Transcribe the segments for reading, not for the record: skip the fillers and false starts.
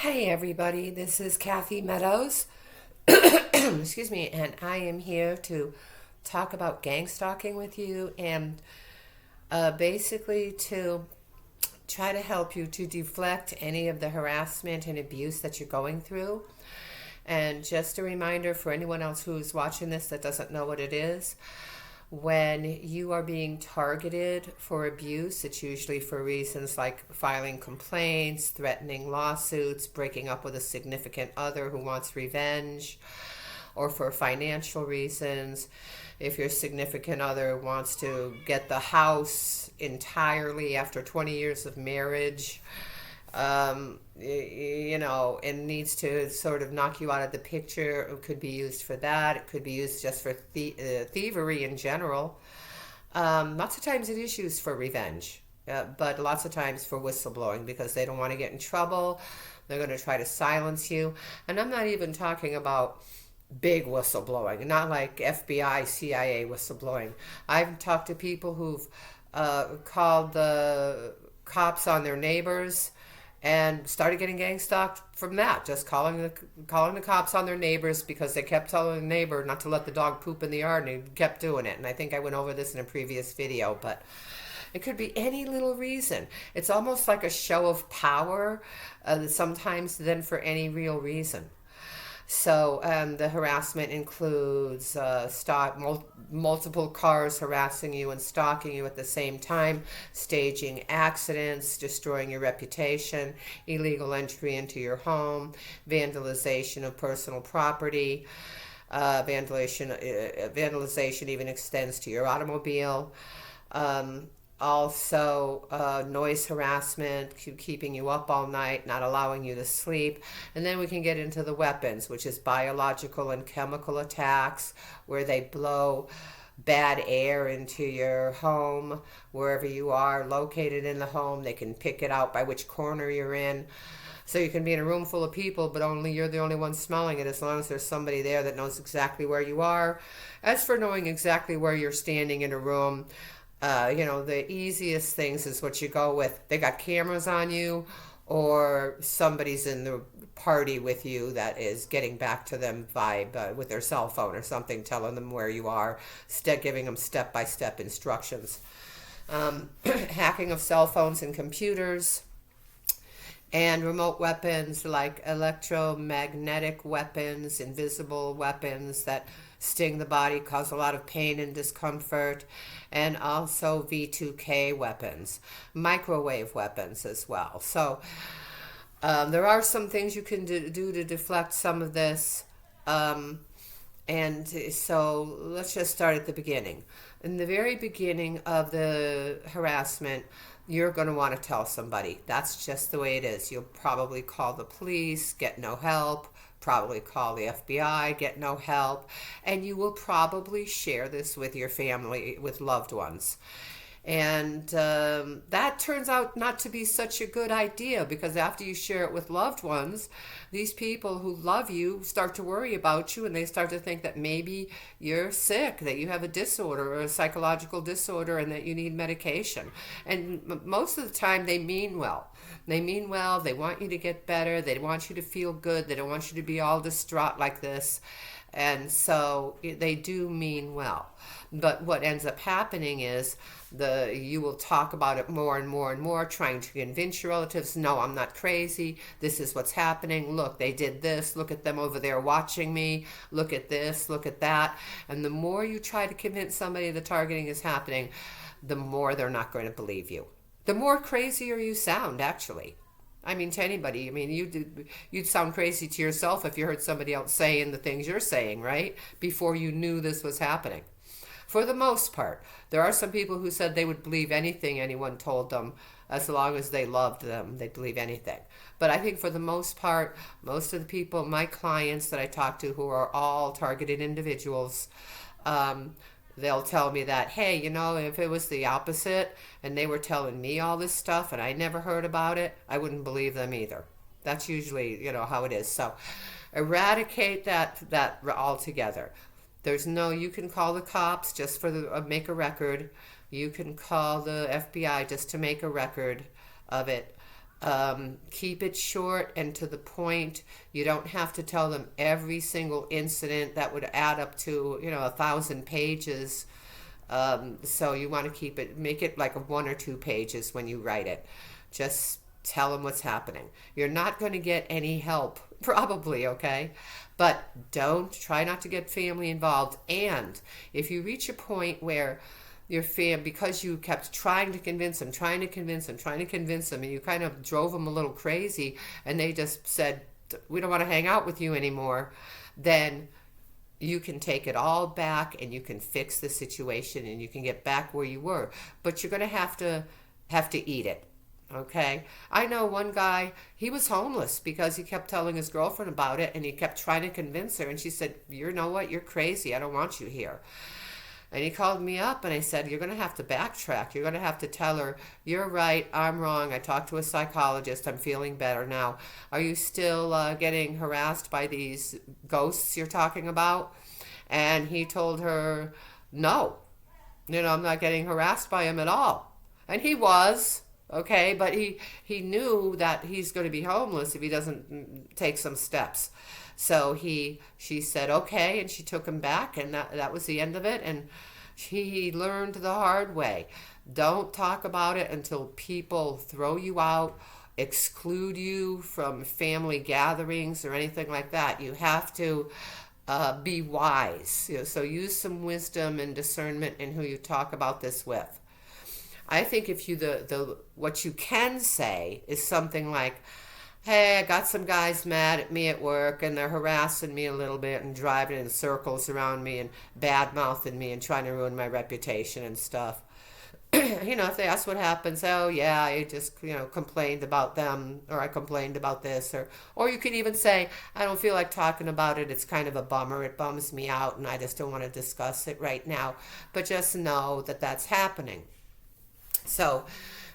Hey everybody, this is Kathy Meadows. Excuse me, and I am here to talk about gang stalking with you and basically to try to help you to deflect any of the harassment and abuse that you're going through. And just a reminder for anyone else who's watching this that doesn't know what it is, when you are being targeted for abuse, it's usually for reasons like filing complaints, threatening lawsuits, breaking up with a significant other who wants revenge, or for financial reasons. If your significant other wants to get the house entirely after 20 years of marriage, and needs to sort of knock you out of the picture. It could be used for that. It could be used just for thievery in general. Lots of times it is used for revenge, but lots of times for whistleblowing because they don't want to get in trouble. They're going to try to silence you. And I'm not even talking about big whistleblowing, not like FBI, CIA whistleblowing. I've talked to people who've called the cops on their neighbors and started getting gang stalked from that. Just calling the cops on their neighbors because they kept telling the neighbor not to let the dog poop in the yard, and he kept doing it. And I think I went over this in a previous video, but it could be any little reason. It's almost like a show of power, sometimes than for any real reason. So the harassment includes multiple cars harassing you and stalking you at the same time, staging accidents, destroying your reputation, illegal entry into your home, vandalization of personal property. Vandalization even extends to your automobile. Also, noise harassment, keeping you up all night, not allowing you to sleep. And then we can get into the weapons, which is biological and chemical attacks, where they blow bad air into your home, wherever you are located in the home. They can pick it out by which corner you're in. So you can be in a room full of people, but only you're the only one smelling it, as long as there's somebody there that knows exactly where you are. As for knowing exactly where you're standing in a room, the easiest things is what you go with. They got cameras on you, or somebody's in the party with you that is getting back to them with their cell phone or something, telling them where you are, giving them step-by-step instructions. Hacking of cell phones and computers, and remote weapons like electromagnetic weapons, invisible weapons that sting the body, cause a lot of pain and discomfort, and also V2K weapons, microwave weapons as well. So there are some things you can do to deflect some of this. And so let's just start at the beginning. In the very beginning of the harassment, you're going to want to tell somebody. That's just the way it is. You'll probably call the police, get no help, probably call the FBI, get no help, and you will probably share this with your family, with loved ones. And that turns out not to be such a good idea, because after you share it with loved ones, these people who love you start to worry about you, and they start to think that maybe you're sick, that you have a disorder or a psychological disorder, and that you need medication. And most of the time they mean well. They mean well. They want you to get better. They want you to feel good. They don't want you to be all distraught like this. And so they do mean well. But what ends up happening is you will talk about it more and more and more, trying to convince your relatives, no, I'm not crazy. This is what's happening. Look, they did this. Look at them over there watching me. Look at this. Look at that. And the more you try to convince somebody the targeting is happening, the more they're not going to believe you. The more crazier you sound, actually. I mean, to anybody. I mean, you'd sound crazy to yourself if you heard somebody else saying the things you're saying, right? Before you knew this was happening. For the most part, there are some people who said they would believe anything anyone told them as long as they loved them. They'd believe anything. But I think for the most part, most of the people, my clients that I talk to who are all targeted individuals, they'll tell me that, hey, if it was the opposite and they were telling me all this stuff and I never heard about it, I wouldn't believe them either. That's usually, how it is. So eradicate that altogether. You can call the cops just for make a record. You can call the FBI just to make a record of it. Keep it short and to the point. You don't have to tell them every single incident that would add up to 1,000 pages. So you want to make it like 1 or 2 pages when you write it. Just tell them what's happening. You're not going to get any help, probably, okay? But try not to get family involved. And if you reach a point where your because you kept trying to convince them, and you kind of drove them a little crazy, and they just said, we don't want to hang out with you anymore, then you can take it all back and you can fix the situation and you can get back where you were. But you're going to have to eat it. Okay. I know one guy, he was homeless because he kept telling his girlfriend about it and he kept trying to convince her, and she said, you know what, you're crazy, I don't want you here. And he called me up and I said, you're going to have to backtrack. You're going to have to tell her, you're right, I'm wrong. I talked to a psychologist. I'm feeling better now. Are you still getting harassed by these ghosts you're talking about? And he told her, no, I'm not getting harassed by him at all. And he was, okay, but he knew that he's going to be homeless if he doesn't take some steps. So she said, okay, and she took him back, and that was the end of it. And he learned the hard way. Don't talk about it until people throw you out, exclude you from family gatherings or anything like that. You have to be wise. So use some wisdom and discernment in who you talk about this with. I think if you what you can say is something like, hey, I got some guys mad at me at work and they're harassing me a little bit and driving in circles around me and bad-mouthing me and trying to ruin my reputation and stuff. If they ask what happens, oh, yeah, I just, complained about them, or I complained about this, or you could even say, I don't feel like talking about it. It's kind of a bummer. It bums me out and I just don't want to discuss it right now. But just know that that's happening. So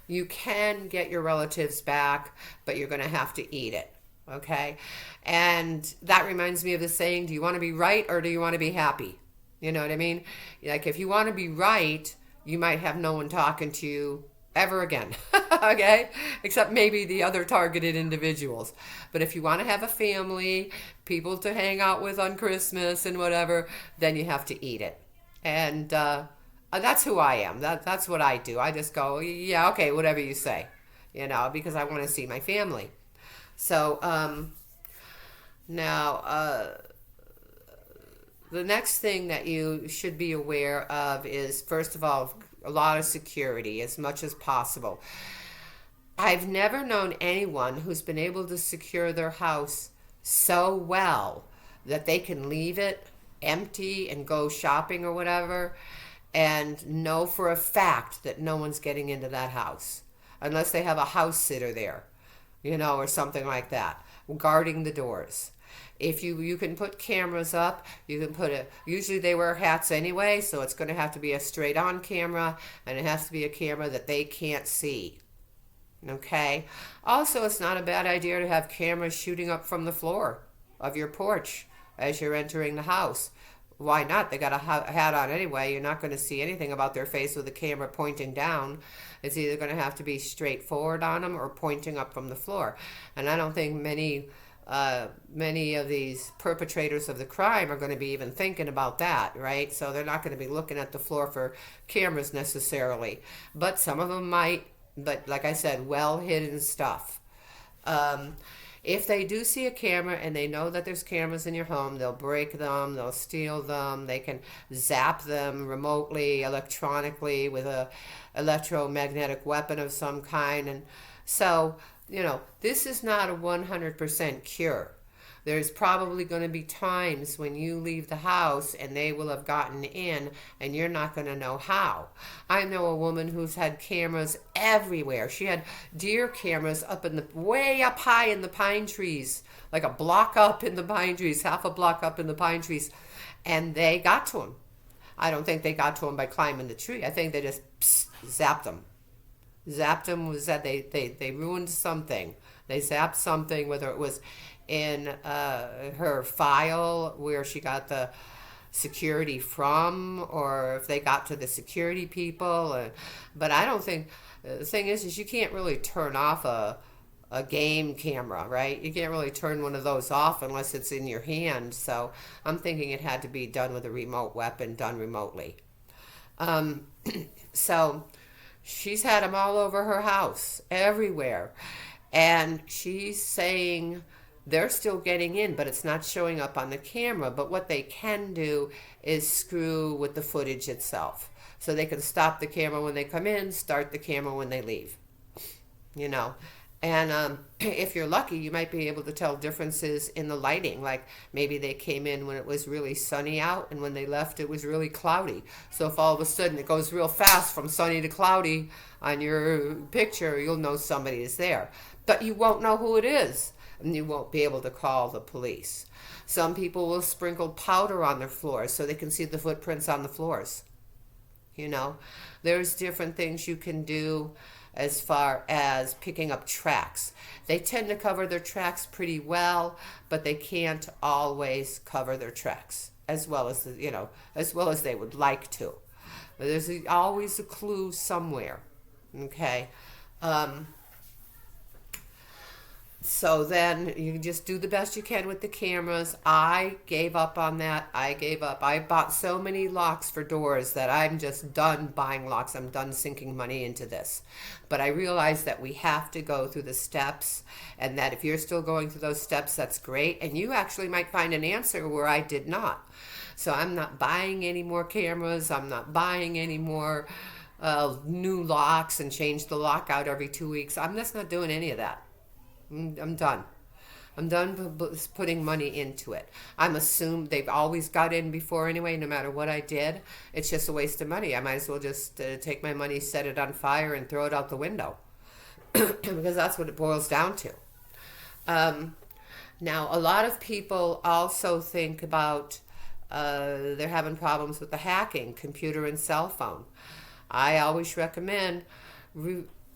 you can get your relatives back, but you're going to have to eat it, okay? And that reminds me of the saying, do you want to be right or do you want to be happy? You know what I mean? Like, if you want to be right, you might have no one talking to you ever again, okay? Except maybe the other targeted individuals. But if you want to have a family, people to hang out with on Christmas and whatever, then you have to eat it. And that's who I am. That's what I do. I just go, yeah, okay, whatever you say, because I want to see my family. So now the next thing that you should be aware of is, first of all, a lot of security as much as possible. I've never known anyone who's been able to secure their house so well that they can leave it empty and go shopping or whatever and know for a fact that no one's getting into that house unless they have a house sitter there, or something like that, guarding the doors. If you can put cameras up, you can usually they wear hats anyway, so it's going to have to be a straight on camera, and it has to be a camera that they can't see. Okay? Also, it's not a bad idea to have cameras shooting up from the floor of your porch as you're entering the house. Why not? They got a hat on anyway. You're not going to see anything about their face with the camera pointing down. It's either going to have to be straight forward on them or pointing up from the floor. And I don't think many of these perpetrators of the crime are going to be even thinking about that, right? So they're not going to be looking at the floor for cameras necessarily. But some of them might. But like I said, well hidden stuff. If they do see a camera and they know that there's cameras in your home, they'll break them, they'll steal them, they can zap them remotely, electronically, with a electromagnetic weapon of some kind. And so, this is not a 100% cure. There's probably going to be times when you leave the house and they will have gotten in and you're not going to know how. I know a woman who's had cameras everywhere. She had deer cameras way up high in the pine trees, like a block up in the pine trees, half a block up in the pine trees, and they got to him. I don't think they got to him by climbing the tree. I think they just zapped them. Zapped them was that they ruined something. They zapped something, whether it was in her file where she got the security from, or if they got to the security people. But I don't think, the thing is you can't really turn off a a game camera, right? You can't really turn one of those off unless it's in your hand. So I'm thinking it had to be done with a remote weapon, done remotely. Um, so she's had them all over her house, everywhere. And she's saying they're still getting in, but it's not showing up on the camera. But what they can do is screw with the footage itself. So they can stop the camera when they come in, start the camera when they leave, you know. And if you're lucky, you might be able to tell differences in the lighting. Like maybe they came in when it was really sunny out, and when they left, it was really cloudy. So if all of a sudden it goes real fast from sunny to cloudy on your picture, you'll know somebody is there. But you won't know who it is, and you won't be able to call the police. Some people will sprinkle powder on their floors so they can see the footprints on the floors. You know, there's different things you can do as far as picking up tracks. They tend to cover their tracks pretty well, but they can't always cover their tracks as well as as well as they would like to. There's always a clue somewhere. Okay. So then you just do the best you can with the cameras. I gave up on that. I gave up. I bought so many locks for doors that I'm just done buying locks. I'm done sinking money into this. But I realized that we have to go through the steps, and that if you're still going through those steps, that's great. And you actually might find an answer where I did not. So I'm not buying any more cameras. I'm not buying any more new locks and change the lock out every 2 weeks. I'm just not doing any of that. I'm done. I'm done putting money into it. I'm assumed they've always got in before anyway, no matter what I did. It's just a waste of money. I might as well just take my money, set it on fire, and throw it out the window. Because that's what it boils down to. Now, a lot of people also think about they're having problems with the hacking, computer and cell phone. I always recommend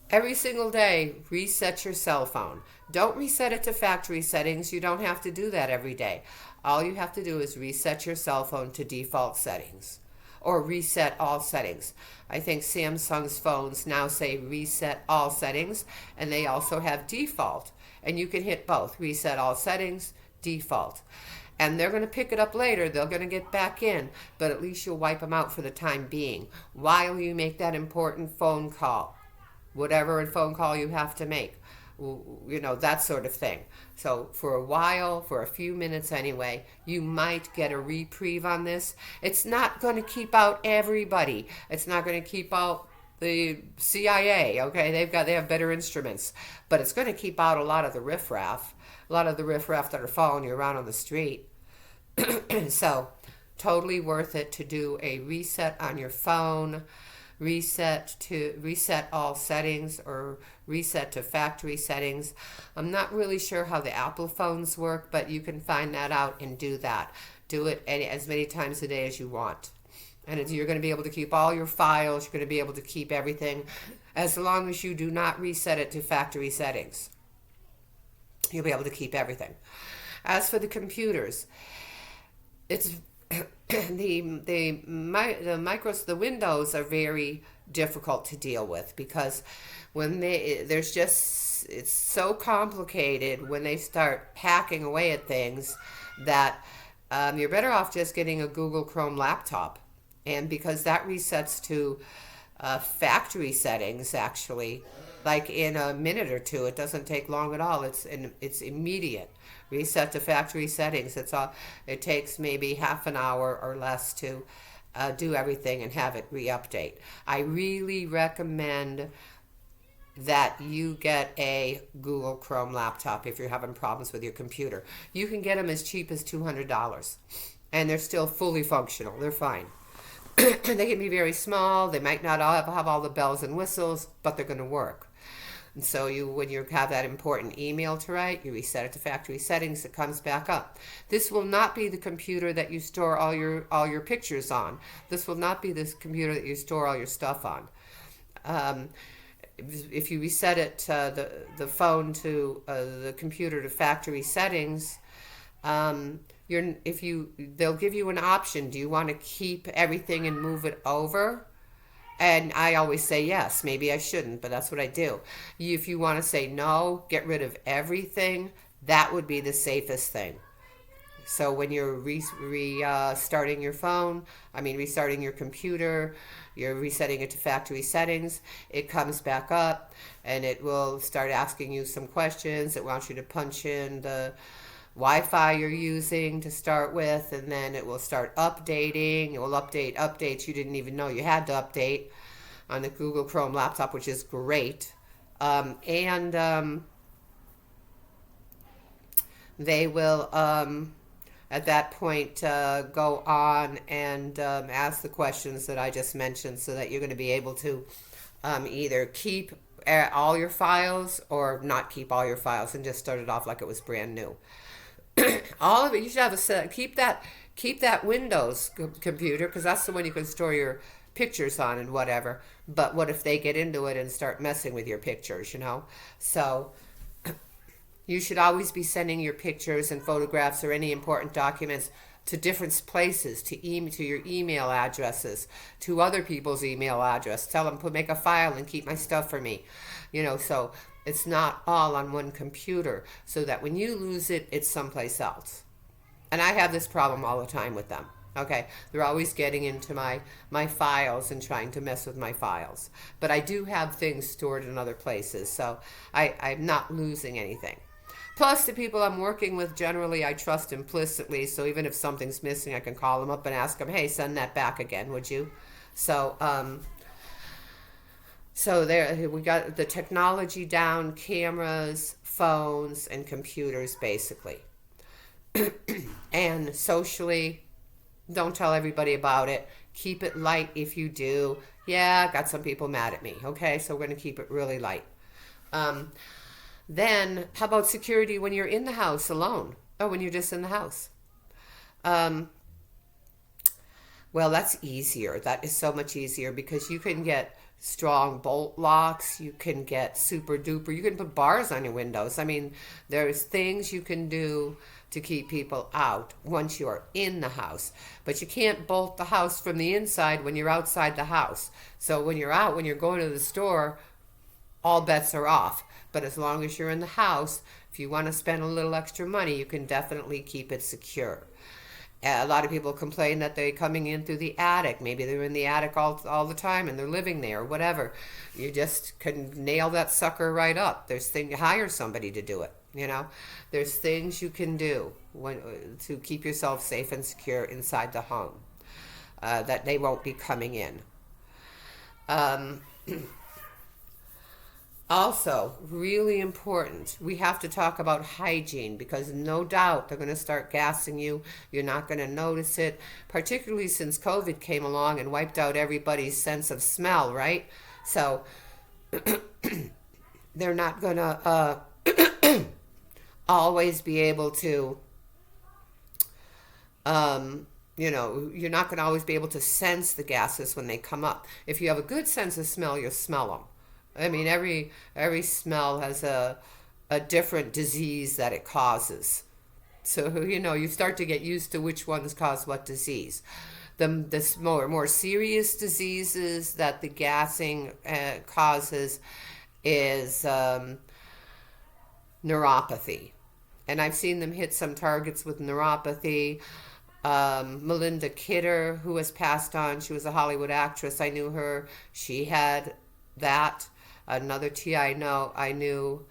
every single day, reset your cell phone. Don't reset it to factory settings. You don't have to do that every day. All you have to do is reset your cell phone to default settings, or reset all settings. I think Samsung's phones now say reset all settings, and they also have default. And you can hit both, reset all settings, default. And they're going to pick it up later. They're going to get back in, but at least you'll wipe them out for the time being while you make that important phone call. Whatever phone call you have to make, that sort of thing. So for a while, for a few minutes anyway, you might get a reprieve on this. It's not going to keep out everybody. It's not going to keep out the CIA, okay? They have better instruments. But it's going to keep out a lot of the riffraff that are following you around on the street. So totally worth it to do a reset on your phone. Reset all settings, or reset to factory settings. I'm not really sure how the Apple phones work, but you can find that out and do that. Do it as many times a day as you want. And you're going to be able to keep all your files. You're going to be able to keep everything as long as you do not reset it to factory settings. You'll be able to keep everything. As for the computers, it's the Windows are very difficult to deal with, because when it's so complicated when they start hacking away at things that you're better off just getting a Google Chrome laptop, and because that resets to factory settings actually, like in a minute or two. It doesn't take long at all. It's immediate. Reset to factory settings. It takes maybe half an hour or less to do everything and have it re-update. I really recommend that you get a Google Chrome laptop if you're having problems with your computer. You can get them as cheap as $200, and they're still fully functional. They're fine. They can be very small. They might not have all the bells and whistles, but they're going to work. And so when you have that important email to write, you reset it to factory settings, it comes back up. This will not be the computer that you store all your pictures on. This will not be this computer that you store all your stuff on. If you reset it, the phone to the computer to factory settings, they'll give you an option. Do you want to keep everything and move it over And I always say yes. Maybe I shouldn't, but that's what I do. If you want to say no, get rid of everything, that would be the safest thing. So when you're restarting your phone, restarting your computer, you're resetting it to factory settings, it comes back up and it will start asking you some questions. It wants you to punch in the Wi-Fi you're using to start with, and then it will start updating. It will update updates you didn't even know you had to update on the Google Chrome laptop, which is great. And they will at that point go on and ask the questions that I just mentioned, so that you're going to be able to either keep all your files or not keep all your files and just start it off like it was brand new. All of it, you should have a set. Keep that Windows computer, because that's the one you can store your pictures on and whatever. But what if they get into it and start messing with your pictures, So you should always be sending your pictures and photographs or any important documents to different places, to your email addresses, to other people's email address. Tell them, make a file and keep my stuff for me. So it's not all on one computer, so that when you lose it, it's someplace else. And I have this problem all the time with them. Okay, they're always getting into my files and trying to mess with my files. But I do have things stored in other places, so I'm not losing anything. Plus, the people I'm working with, generally, I trust implicitly. So even if something's missing, I can call them up and ask them, hey, send that back again, would you? So, there we got the technology down: cameras, phones, and computers, basically. And socially, don't tell everybody about it. Keep it light if you do. Yeah, I got some people mad at me. Okay, so we're going to keep it really light. Then, how about security when you're in the house alone? Or when you're just in the house? Well, that's easier. That is so much easier, because you can get strong bolt locks. You can get super duper. You can put bars on your windows. There's things you can do to keep people out once you're in the house. But you can't bolt the house from the inside when you're outside the house. So when you're out, when you're going to the store, all bets are off. But as long as you're in the house, if you want to spend a little extra money, you can definitely keep it secure. A lot of people complain that they're coming in through the attic. Maybe they're in the attic all the time and they're living there or whatever. You just can nail that sucker right up. Hire somebody to do it. There's things you can do to keep yourself safe and secure inside the home, that they won't be coming in. Also, really important, we have to talk about hygiene, because no doubt they're going to start gassing you. You're not going to notice it, particularly since COVID came along and wiped out everybody's sense of smell, right? So they're not going to always be able to, you're not going to always be able to sense the gases when they come up. If you have a good sense of smell, you'll smell them. Every smell has a different disease that it causes. So, you start to get used to which ones cause what disease. The more serious diseases that the gassing causes is neuropathy. And I've seen them hit some targets with neuropathy. Melinda Kidder, who has passed on, she was a Hollywood actress. I knew her. She had that. Another I knew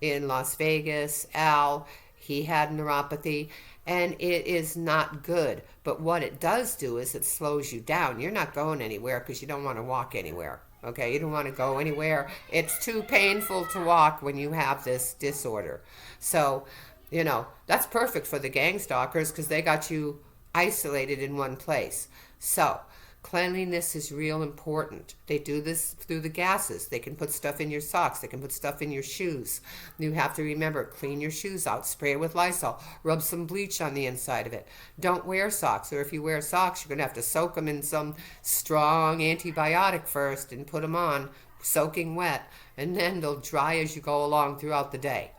in Las Vegas, Al, he had neuropathy, and it is not good. But what it does do is it slows you down. You're not going anywhere because you don't want to walk anywhere. Okay, you don't want to go anywhere. It's too painful to walk when you have this disorder. So, that's perfect for the gang stalkers, because they got you isolated in one place. So, cleanliness is real important. They do this through the gases. They can put stuff in your socks. They can put stuff in your shoes. You have to remember, clean your shoes out. Spray it with Lysol. Rub some bleach on the inside of it. Don't wear socks. Or if you wear socks, you're going to have to soak them in some strong antibiotic first and put them on, soaking wet. And then they'll dry as you go along throughout the day.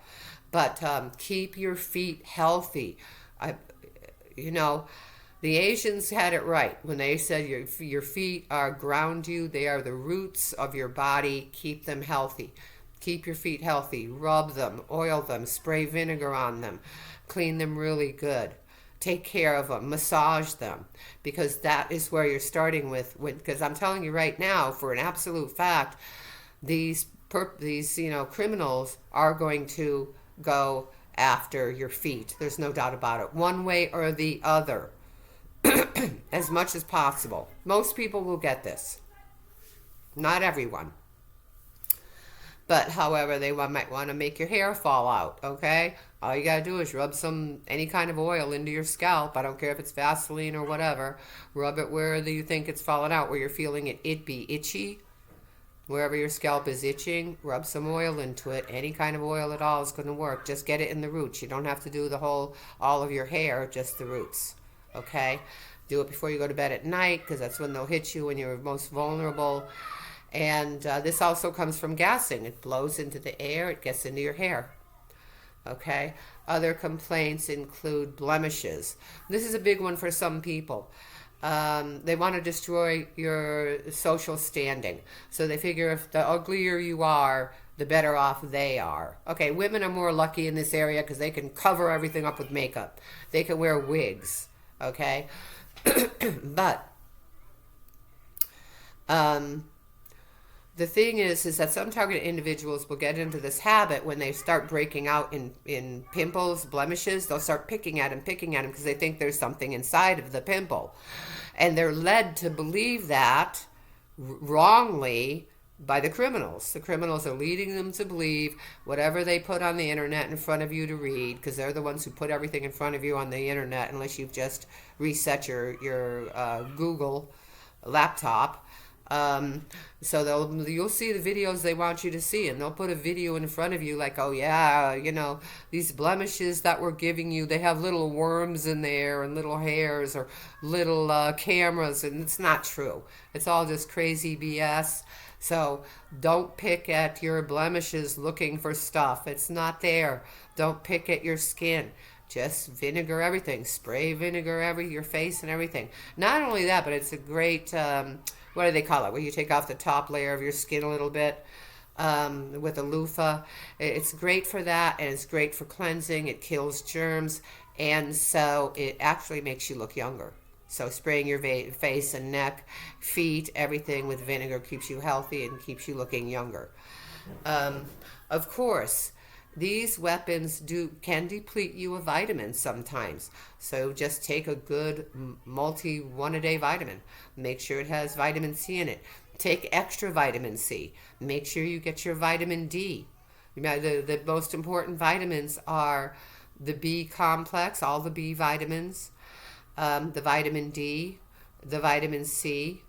But keep your feet healthy. The The Asians had it right when they said your feet are ground you. They are the roots of your body. Keep them healthy. Keep your feet healthy. Rub them, oil them, spray vinegar on them, clean them really good. Take care of them, massage them, because that is where you're starting with. Because I'm telling you right now, for an absolute fact, these criminals are going to go after your feet. There's no doubt about it, one way or the other, as much as possible. Most people will get this, not everyone. But however, they might want to make your hair fall out, okay? All you got to do is rub any kind of oil into your scalp. I don't care if it's Vaseline or whatever. Rub it where you think it's falling out, where you're feeling it be itchy. Wherever your scalp is itching, rub some oil into it. Any kind of oil at all is going to work. Just get it in the roots. You don't have to do all of your hair, just the roots, okay? Do it before you go to bed at night, because that's when they'll hit you when you're most vulnerable. And this also comes from gassing. It blows into the air. It gets into your hair. Okay? Other complaints include blemishes. This is a big one for some people. They want to destroy your social standing. So they figure if the uglier you are, the better off they are. Okay, women are more lucky in this area because they can cover everything up with makeup. They can wear wigs. Okay? But the thing is that some targeted individuals will get into this habit when they start breaking out in pimples, blemishes. They'll start picking at them because they think there's something inside of the pimple. And they're led to believe that wrongly by the criminals. The criminals are leading them to believe whatever they put on the internet in front of you to read, because they're the ones who put everything in front of you on the internet, unless you've just reset your Google laptop. So you'll see the videos they want you to see, and they'll put a video in front of you like, oh yeah, these blemishes that we're giving you, they have little worms in there and little hairs or little cameras, and it's not true. It's all just crazy BS. So don't pick at your blemishes looking for stuff. It's not there. Don't pick at your skin. Just vinegar everything. Spray vinegar your face and everything. Not only that, but it's a great, what do they call it? Where you take off the top layer of your skin a little bit with a loofah. It's great for that, and it's great for cleansing. It kills germs, and so it actually makes you look younger. So spraying your face and neck, feet, everything with vinegar keeps you healthy and keeps you looking younger. Of course, these weapons can deplete you of vitamins sometimes. So just take a good one-a-day vitamin. Make sure it has vitamin C in it. Take extra vitamin C. Make sure you get your vitamin D. The most important vitamins are the B complex, all the B vitamins, the vitamin D, the vitamin C,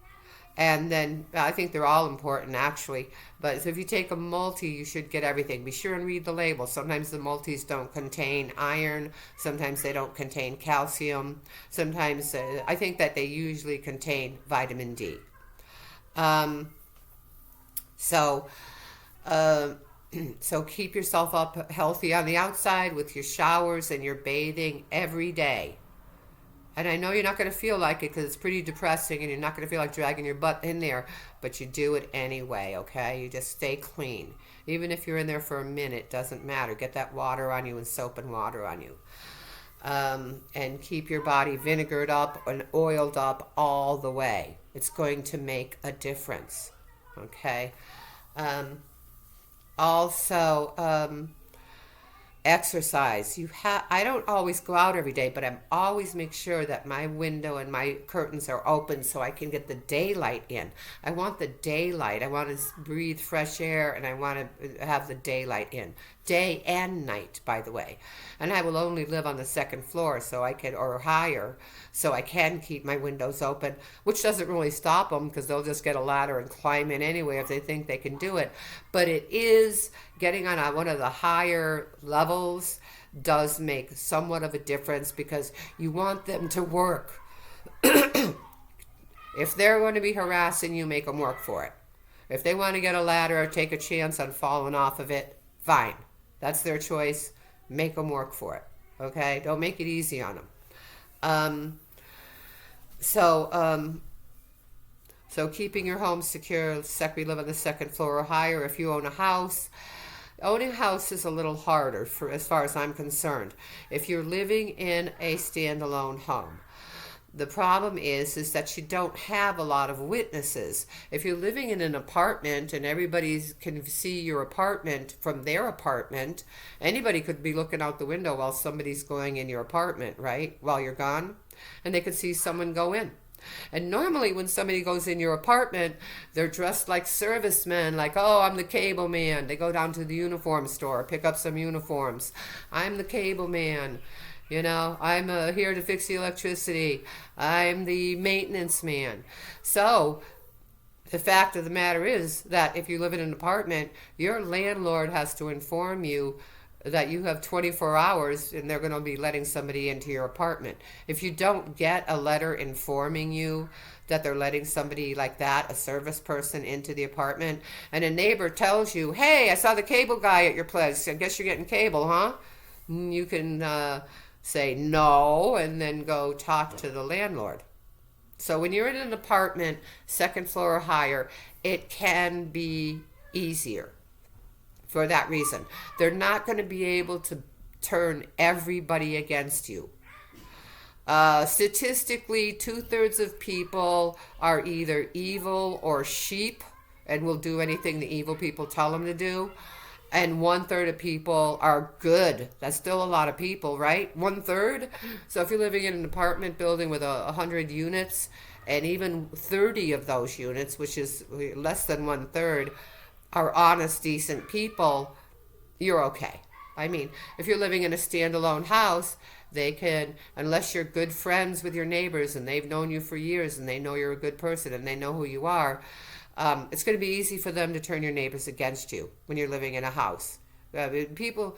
and then I think they're all important actually. But so if you take a multi, you should get everything. Be sure and read the label. Sometimes the multis don't contain iron. Sometimes they don't contain calcium. Sometimes I think that they usually contain vitamin D. So keep yourself up healthy on the outside with your showers and your bathing every day. And I know you're not going to feel like it because it's pretty depressing and you're not going to feel like dragging your butt in there, but you do it anyway, okay? You just stay clean. Even if you're in there for a minute, doesn't matter. Get that water on you and soap and water on you. And keep your body vinegared up and oiled up all the way. It's going to make a difference, okay? Also, exercise. I don't always go out every day, but I always make sure that my window and my curtains are open so I can get the daylight in. I want the daylight. I want to breathe fresh air, and I want to have the daylight in. Day and night, by the way. And I will only live on the second floor or higher, so I can keep my windows open, which doesn't really stop them because they'll just get a ladder and climb in anyway if they think they can do it. But it is getting on one of the higher levels does make somewhat of a difference because you want them to work. If they're going to be harassing you, make them work for it. If they want to get a ladder or take a chance on falling off of it, fine. That's their choice. Make them work for it. Okay? Don't make it easy on them. So, so keeping your home secure, we live on the second floor or higher. If you own a house, owning a house is a little harder for as far as I'm concerned. If you're living in a standalone home, the problem is that you don't have a lot of witnesses. If you're living in an apartment and everybody can see your apartment from their apartment, anybody could be looking out the window while somebody's going in your apartment, right? While you're gone, and they could see someone go in. And normally, when somebody goes in your apartment, they're dressed like servicemen, like, oh, I'm the cable man. They go down to the uniform store, pick up some uniforms. I'm the cable man. You know, I'm here to fix the electricity. I'm the maintenance man. So, the fact of the matter is that if you live in an apartment, your landlord has to inform you that you have 24 hours and they're going to be letting somebody into your apartment. If you don't get a letter informing you that they're letting somebody like that, a service person, into the apartment, and a neighbor tells you, hey, I saw the cable guy at your place. I guess you're getting cable, huh? You can say no and then go talk to the landlord. So when you're in an apartment, second floor or higher, it can be easier for that reason. They're not going to be able to turn everybody against you. Statistically, 2/3 of people are either evil or sheep and will do anything the evil people tell them to do. And 1/3 of people are good. That's still a lot of people, right? 1/3. So if you're living in an apartment building with 100 units, and even 30 of those units, which is less than 1/3, are honest, decent people, you're okay. I mean, if you're living in a standalone house, they can, unless you're good friends with your neighbors and they've known you for years and they know you're a good person and they know who you are, it's going to be easy for them to turn your neighbors against you when you're living in a house. People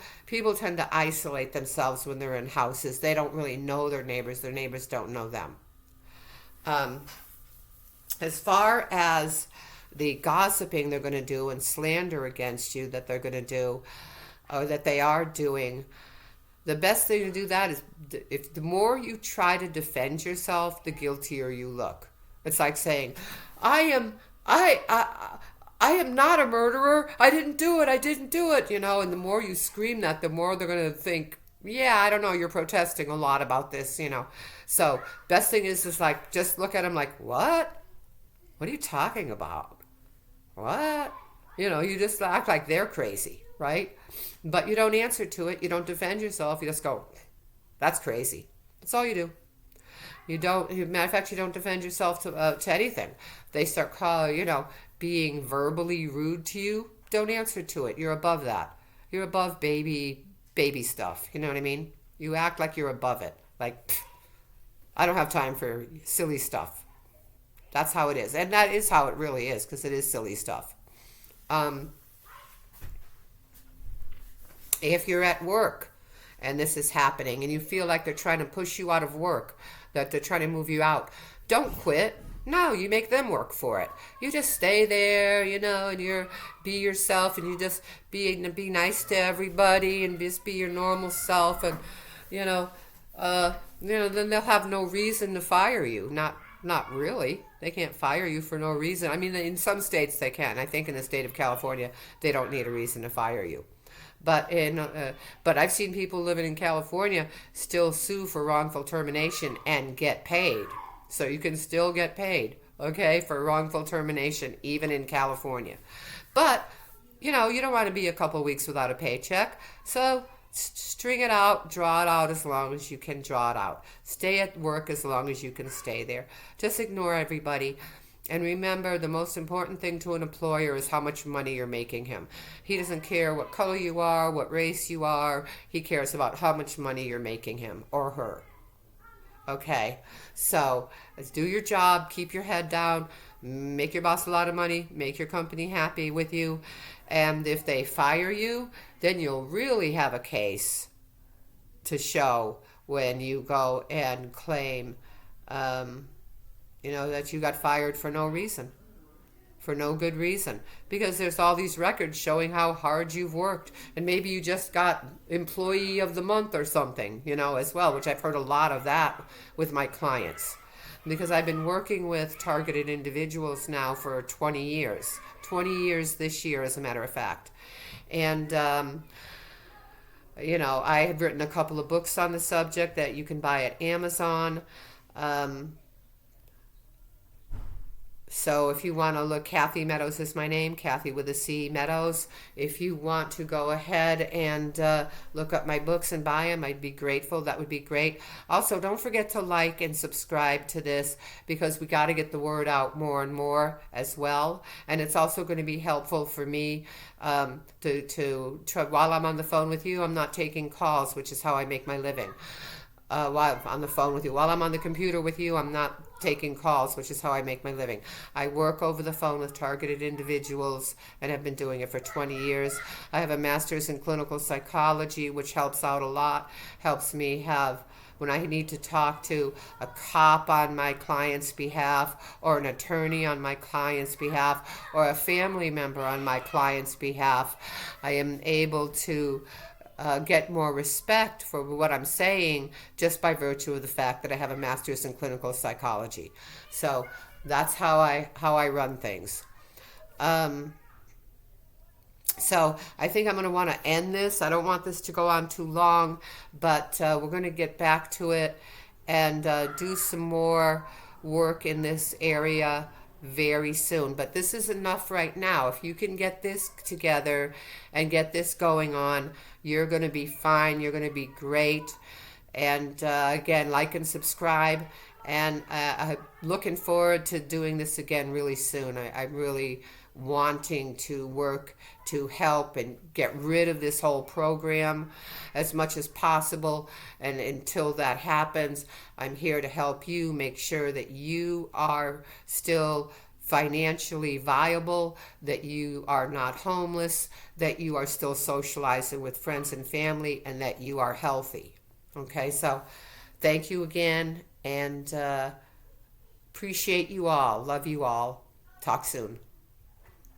tend to isolate themselves when they're in houses. They don't really know their neighbors. Their neighbors don't know them. As far as the gossiping they're going to do and slander against you that they're going to do, or that they are doing, the best thing to do that is, if the more you try to defend yourself, the guiltier you look. It's like saying, I am not a murderer. I didn't do it, you know, and the more you scream that, the more they're going to think, yeah, I don't know, you're protesting a lot about this, you know. So best thing is like, just look at them like, what? What are you talking about? What? You know, you just act like they're crazy, right? But you don't answer to it. You don't defend yourself. You just go, that's crazy. That's all you do. You don't, matter of fact, you don't defend yourself to anything. They start being verbally rude to you. Don't answer to it. You're above that. You're above baby stuff. You know what I mean? You act like you're above it. Like, I don't have time for silly stuff. That's how it is. And that is how it really is, because it is silly stuff. If you're at work and this is happening and you feel like they're trying to push you out of work, that they're trying to move you out, don't quit. No, you make them work for it. You just stay there, you know, and be yourself, and you just be nice to everybody and just be your normal self, and then they'll have no reason to fire you. Not really. They can't fire you for no reason. I mean, in some states they can. I think in the state of California, they don't need a reason to fire you. But I've seen people living in California still sue for wrongful termination and get paid. So you can still get paid, okay, for wrongful termination, even in California. But, you don't want to be a couple weeks without a paycheck. So string it out, draw it out as long as you can draw it out. Stay at work as long as you can stay there. Just ignore everybody. And remember, the most important thing to an employer is how much money you're making him. He doesn't care what color you are, what race you are. He cares about how much money you're making him or her. Okay, so let's do your job, keep your head down, make your boss a lot of money, make your company happy with you, and if they fire you, then you'll really have a case to show when you go and claim, that you got fired for no reason. For no good reason, because there's all these records showing how hard you've worked, and maybe you just got employee of the month or something, as well, which I've heard a lot of that with my clients. because I've been working with targeted individuals now for 20 years. 20 years this year, as a matter of fact. And, I have written a couple of books on the subject that you can buy at Amazon. Um, So if you want to look, Kathy Meadows is my name, Kathy with a C, Meadows. If you want to go ahead and look up my books and buy them, I'd be grateful. That would be great. Also, don't forget to like and subscribe to this, because we got to get the word out more and more as well. And it's also going to be helpful for me to try, while I'm on the phone with you, I'm not taking calls, which is how I make my living. While I'm on the phone with you. While I'm on the computer with you, I'm not taking calls, which is how I make my living. I work over the phone with targeted individuals and have been doing it for 20 years. I have a master's in clinical psychology, which helps out a lot, helps me have, when I need to talk to a cop on my client's behalf, or an attorney on my client's behalf, or a family member on my client's behalf, I am able to get more respect for what I'm saying just by virtue of the fact that I have a master's in clinical psychology. So that's how I run things. Um, so I think I'm going to want to end this. I don't want this to go on too long, but we're going to get back to it and do some more work in this area very soon. But this is enough right now. If you can get this together and get this going on, you're going to be fine. You're going to be great. And again, like and subscribe. And I'm looking forward to doing this again really soon. I'm really wanting to work to help and get rid of this whole program as much as possible. And until that happens, I'm here to help you make sure that you are still financially viable, that you are not homeless, that you are still socializing with friends and family, and that you are healthy. Okay, so thank you again, and appreciate you all. Love you all. Talk soon.